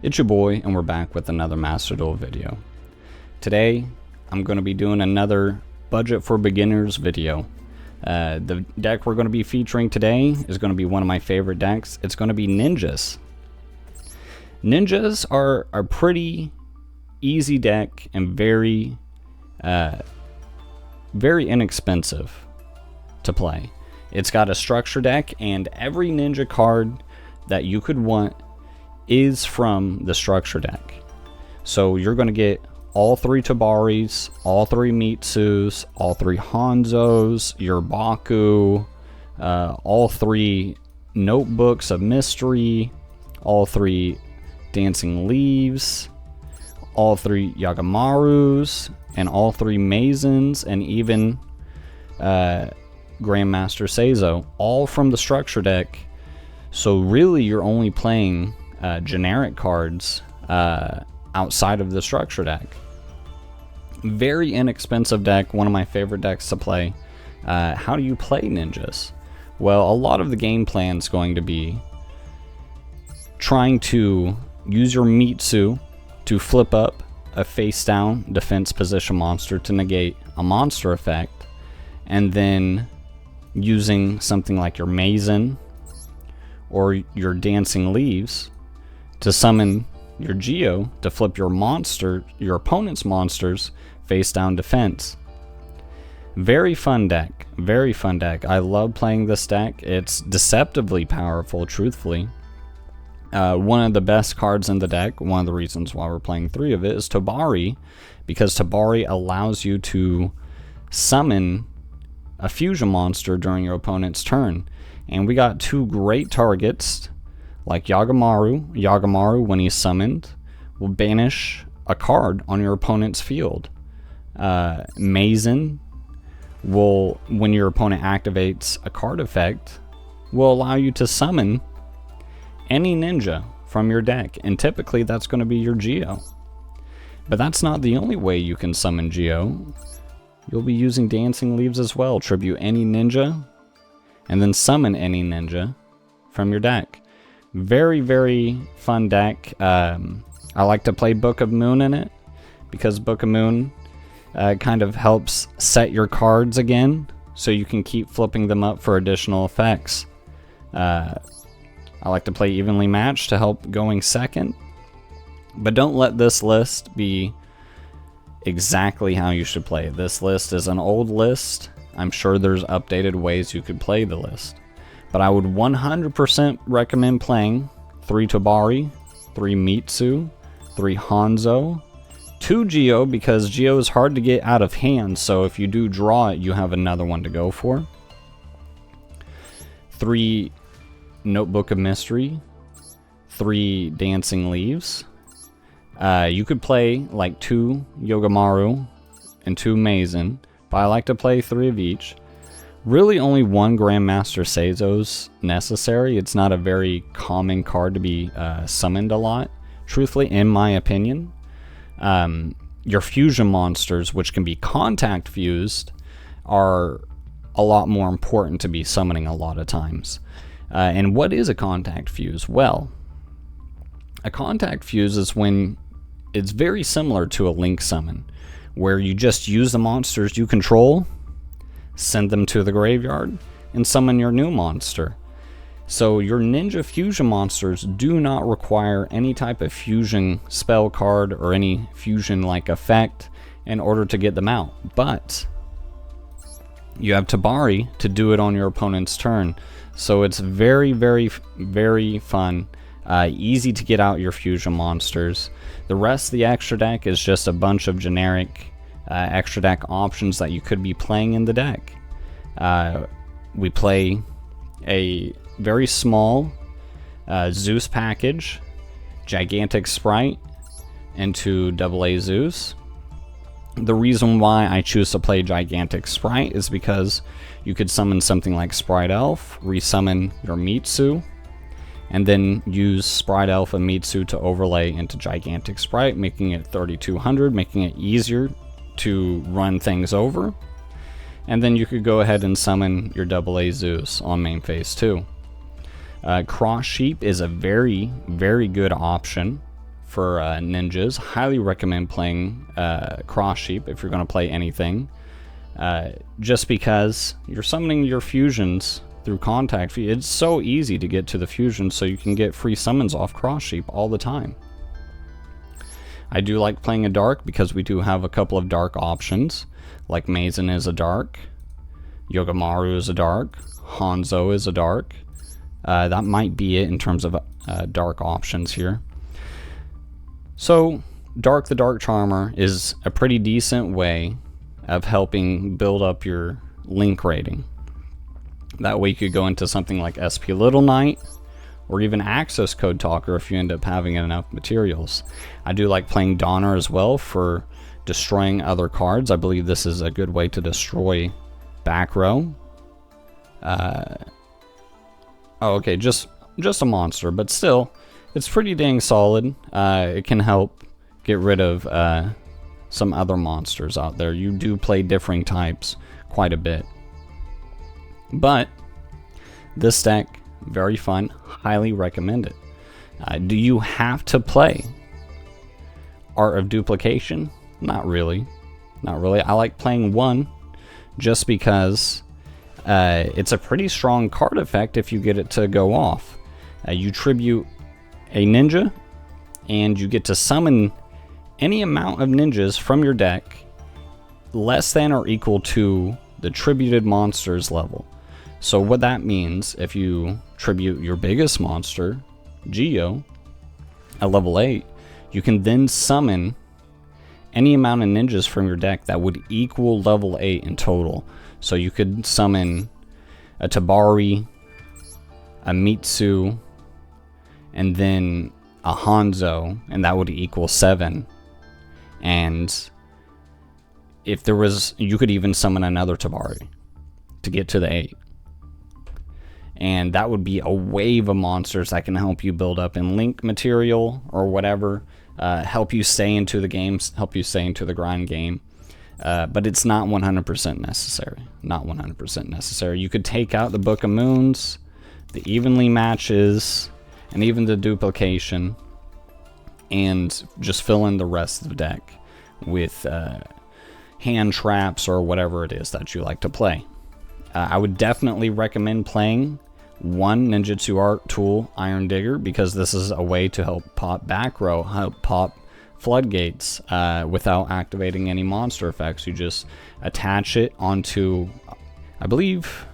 It's your boy, and we're back with another Master Duel video. Today, I'm going to be doing another budget for beginners video. The deck we're going to be featuring today is going to be one of my favorite decks. It's going to be Ninjas. Ninjas are a pretty easy deck and very inexpensive to play. It's got a structure deck, and every ninja card that you could want is from the structure deck. So you're going to get all 3 Tabaris, all 3 Mitsus, all 3 Hanzos, your Baku, all 3 Notebooks of Mystery, all 3 Dancing Leaves, all 3 Yagamarus, and all 3 Mazens, and even Grandmaster Seizo, all from the structure deck. So really you're only playing generic cards outside of the structure deck. Very inexpensive deck, one of my favorite decks to play. How do you play Ninjas? Well, a lot of the game plan is going to be trying to use your Mitsu to flip up a face down defense position monster to negate a monster effect, and then using something like your Mazen or your Dancing Leaves to summon your Geo to flip your opponent's monsters face down defense. Very fun deck. Very fun deck. I love playing this deck. It's deceptively powerful, truthfully. One of the best cards in the deck, one of the reasons why we're playing 3 of it, is Tabari, because Tabari allows you to summon a fusion monster during your opponent's turn. And we got 2 great targets, like Yagamaru. Yagamaru, when he's summoned, will banish a card on your opponent's field. Mazen will, when your opponent activates a card effect, will allow you to summon any ninja from your deck, and typically that's going to be your Geo. But that's not the only way you can summon Geo. You'll be using Dancing Leaves as well. Tribute any ninja, and then summon any ninja from your deck. Very, very fun deck. I like to play Book of Moon in it, because Book of Moon kind of helps set your cards again, so you can keep flipping them up for additional effects. I like to play Evenly Matched to help going second. But don't let this list be exactly how you should play. This list is an old list. I'm sure there's updated ways you could play the list. But I would 100% recommend playing 3 Tabari, 3 Mitsu, 3 Hanzo, 2 Geo, because Geo is hard to get out of hand, so if you do draw it, you have another one to go for. 3 Notebook of Mystery, 3 Dancing Leaves. You could play like 2 Yogamaru and 2 Mazen, but I like to play 3 of each. Really only 1 Grandmaster Seizo's necessary. It's not a very common card to be summoned a lot, truthfully, in my opinion. Your fusion monsters, which can be contact fused, are a lot more important to be summoning a lot of times. And what is a contact fuse? Well, a contact fuse is when it's very similar to a link summon, where you just use the monsters you control, send them to the graveyard, and summon your new monster. So your ninja fusion monsters do not require any type of fusion spell card or any fusion-like effect in order to get them out. But you have Tabari to do it on your opponent's turn. So it's very, very, very fun. Easy to get out your fusion monsters. The rest of the extra deck is just a bunch of generic extra deck options that you could be playing in the deck. We play a very small Zeus package, Gigantic Sprite, into AA Zeus. The reason why I choose to play Gigantic Sprite is because you could summon something like Sprite Elf, resummon your Mitsu, and then use Sprite Elf and Mitsu to overlay into Gigantic Sprite, making it 3200, making it easier to run things over. And then you could go ahead and summon your AA Zeus on main phase 2. Cross Sheep is a very, very good option for ninjas. Highly recommend playing Cross Sheep if you're going to play anything. Just because you're summoning your fusions through contact. It's so easy to get to the fusion, so you can get free summons off Cross Sheep all the time. I do like playing a dark because we do have a couple of dark options, like Mazen is a dark, Yogamaru is a dark, Hanzo is a dark. That might be it in terms of dark options here. So Dark the Dark Charmer is a pretty decent way of helping build up your Link rating. That way you could go into something like SP Little Knight, or even Access Code Talker if you end up having enough materials. I do like playing Donner as well for destroying other cards. I believe this is a good way to destroy back row. Okay, just a monster, but still, it's pretty dang solid. It can help get rid of some other monsters out there. You do play differing types quite a bit. But this deck, very fun, highly recommend it. Do you have to play Art of Duplication? Not really. Not really. I like playing one just because it's a pretty strong card effect if you get it to go off. You tribute a ninja, and you get to summon any amount of ninjas from your deck less than or equal to the tributed monster's level. So what that means, if you tribute your biggest monster, Geo, at level 8, you can then summon any amount of ninjas from your deck that would equal level 8 in total. So you could summon a Tabari, a Mitsu, and then a Hanzo, and that would equal 7. And if there was, you could even summon another Tabari to get to the 8. And that would be a wave of monsters that can help you build up in Link material or whatever, help you stay into the games, help you stay into the grind game. But it's not 100% necessary. Not 100% necessary. You could take out the Book of Moons, the evenly matches, and even the duplication, and just fill in the rest of the deck with hand traps or whatever it is that you like to play. I would definitely recommend playing one Ninjutsu Art Tool Iron Digger, because this is a way to help pop back row, help pop floodgates without activating any monster effects. You just attach it onto, I believe,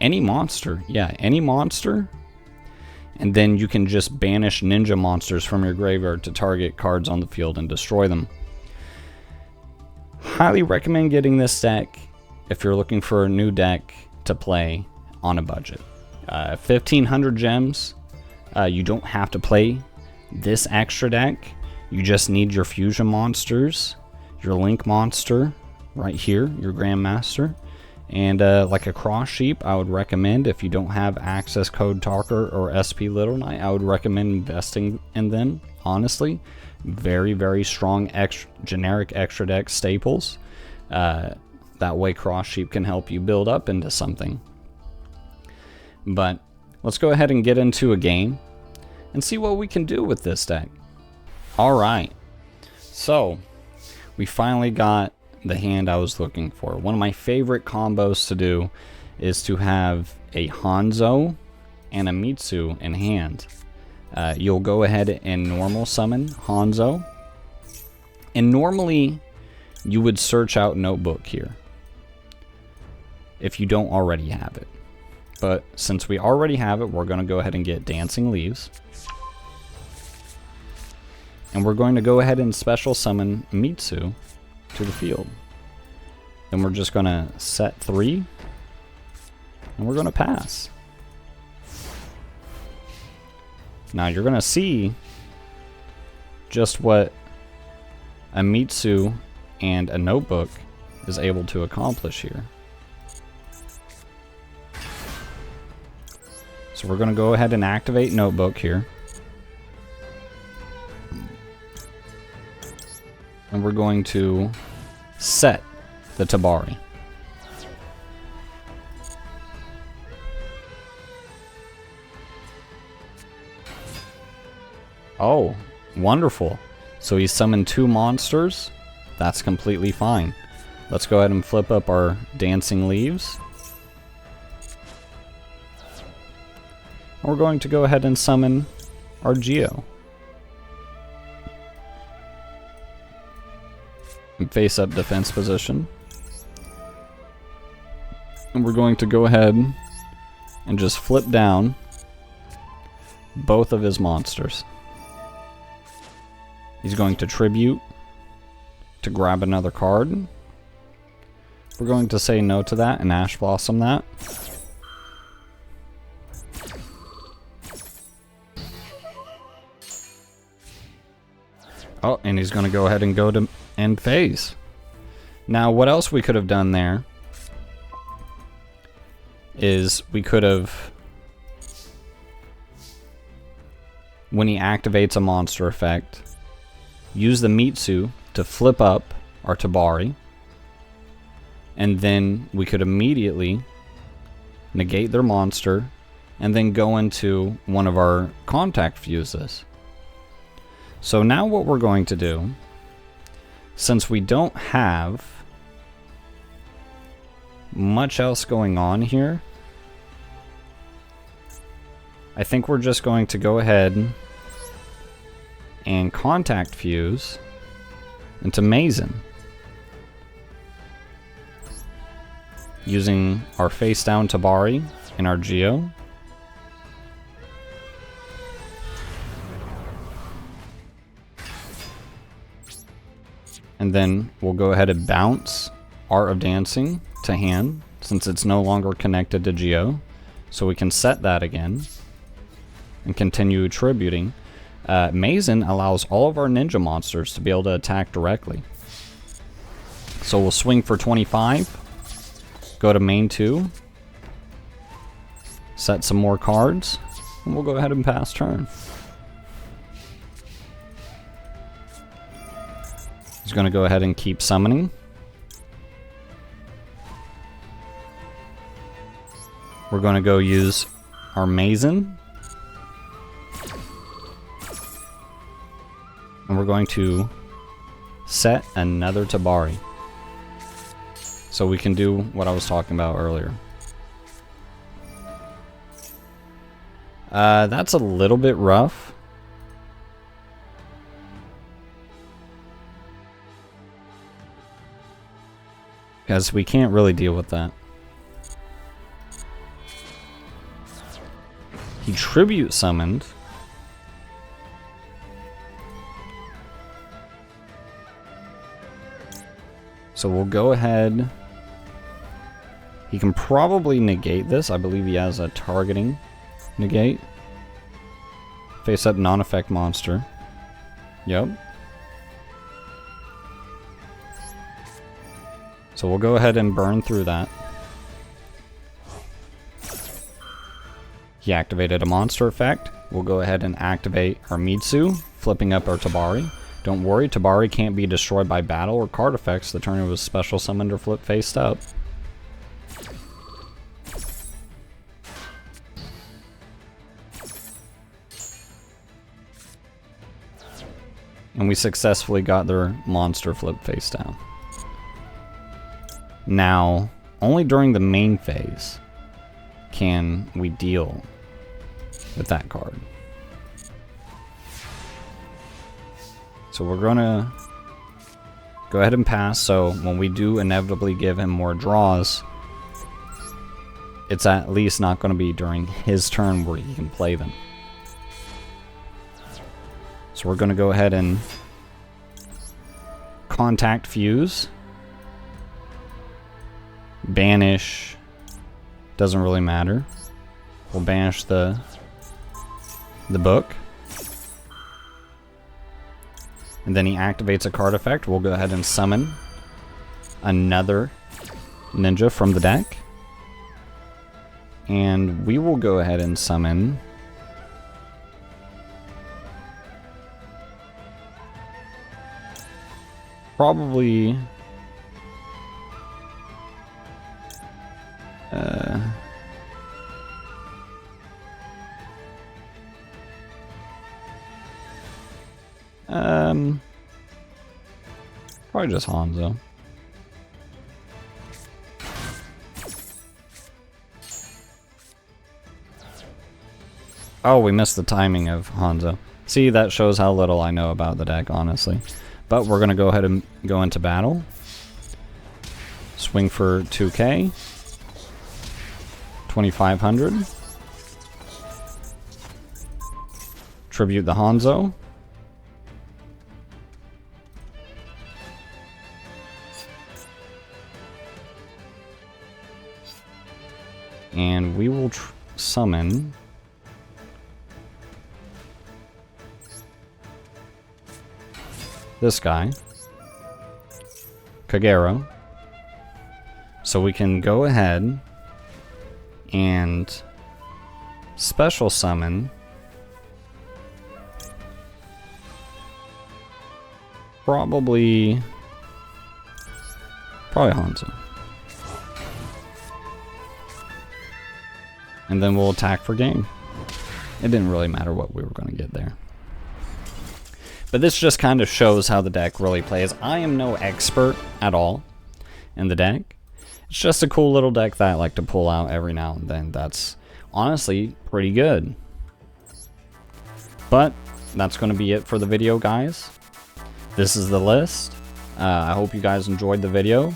any monster. Yeah, any monster. And then you can just banish ninja monsters from your graveyard to target cards on the field and destroy them. Highly recommend getting this deck if you're looking for a new deck to play on a budget. 1,500 gems. You don't have to play this extra deck. You just need your fusion monsters, your Link monster right here, your Grandmaster, and like a Cross Sheep. I would recommend, if you don't have Access Code Talker or SP Little Knight, I would recommend investing in them. Honestly, very, very strong generic extra deck staples. That way Cross Sheep can help you build up into something. But let's go ahead and get into a game and see what we can do with this deck. Alright, so we finally got the hand I was looking for. One of my favorite combos to do is to have a Hanzo and a Mitsu in hand. You'll go ahead and normal summon Hanzo, and normally you would search out Notebook here if you don't already have it. But since we already have it, we're going to go ahead and get Dancing Leaves. And we're going to go ahead and special summon Mitsu to the field. Then we're just going to set 3. And we're going to pass. Now you're going to see just what a Mitsu and a Notebook is able to accomplish here. So we're going to go ahead and activate Notebook here. And we're going to set the Tabari. Oh, Wonderful. So he summoned 2 monsters. That's completely fine. Let's go ahead and flip up our dancing leaves. And we're going to go ahead and summon our Geo. And face up defense position. And we're going to go ahead and just flip down both of his monsters. He's going to tribute to grab another card. We're going to say no to that and Ash Blossom that. Oh, and he's going to go ahead and go to end phase. Now, what else we could have done there is we could have, when he activates a monster effect, use the Mitsu to flip up our Tabari, and then we could immediately negate their monster and then go into one of our contact fuses. So now what we're going to do, since we don't have much else going on here, I think we're just going to go ahead and contact fuse into Mazen using our face down Tabari and our Geo. And then we'll go ahead and bounce Art of Dancing to hand since it's no longer connected to Geo. So we can set that again and continue tributing. Mazen allows all of our ninja monsters to be able to attack directly. So we'll swing for 25, go to main 2, set some more cards, and we'll go ahead and pass turn. He's going to go ahead and keep summoning. We're going to go use our Mazen. And we're going to set another Tabari. So we can do what I was talking about earlier. That's a little bit rough. Because we can't really deal with that. He tribute summoned. So we'll go ahead. He can probably negate this. I believe he has a targeting negate. Face up non-effect monster. Yep. So we'll go ahead and burn through that. He activated a monster effect. We'll go ahead and activate our Mitsu, flipping up our Tabari. Don't worry, Tabari can't be destroyed by battle or card effects the turn it was special summoned or flip faced up. And we successfully got their monster flip face down. Now, only during the main phase can we deal with that card. So we're gonna go ahead and pass, so when we do inevitably give him more draws, it's at least not going to be during his turn where he can play them. So we're going to go ahead and contact fuse. Banish. Doesn't really matter. We'll banish the book. And then he activates a card effect. We'll go ahead and summon another ninja from the deck. And we will go ahead and summon probably Probably just Hanzo. Oh, we missed the timing of Hanzo. See, that shows how little I know about the deck, honestly. But we're going to go ahead and go into battle. Swing for 2k. 2,500. Tribute the Hanzo. And we will summon this guy, Kagero. So we can go ahead and special summon probably Hanzo. And then we'll attack for game. It didn't really matter what we were going to get there. But this just kind of shows how the deck really plays. I am no expert at all in the deck. It's just a cool little deck that I like to pull out every now and then. That's honestly pretty good. But that's going to be it for the video, guys. This is the list. I hope you guys enjoyed the video.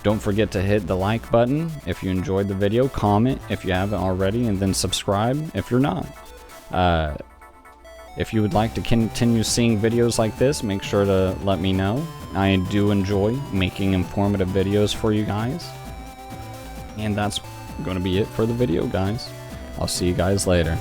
Don't forget to hit the like button if you enjoyed the video, comment if you haven't already, and then subscribe if you're not. If you would like to continue seeing videos like this, make sure to let me know. I do enjoy making informative videos for you guys. And that's going to be it for the video, guys. I'll see you guys later.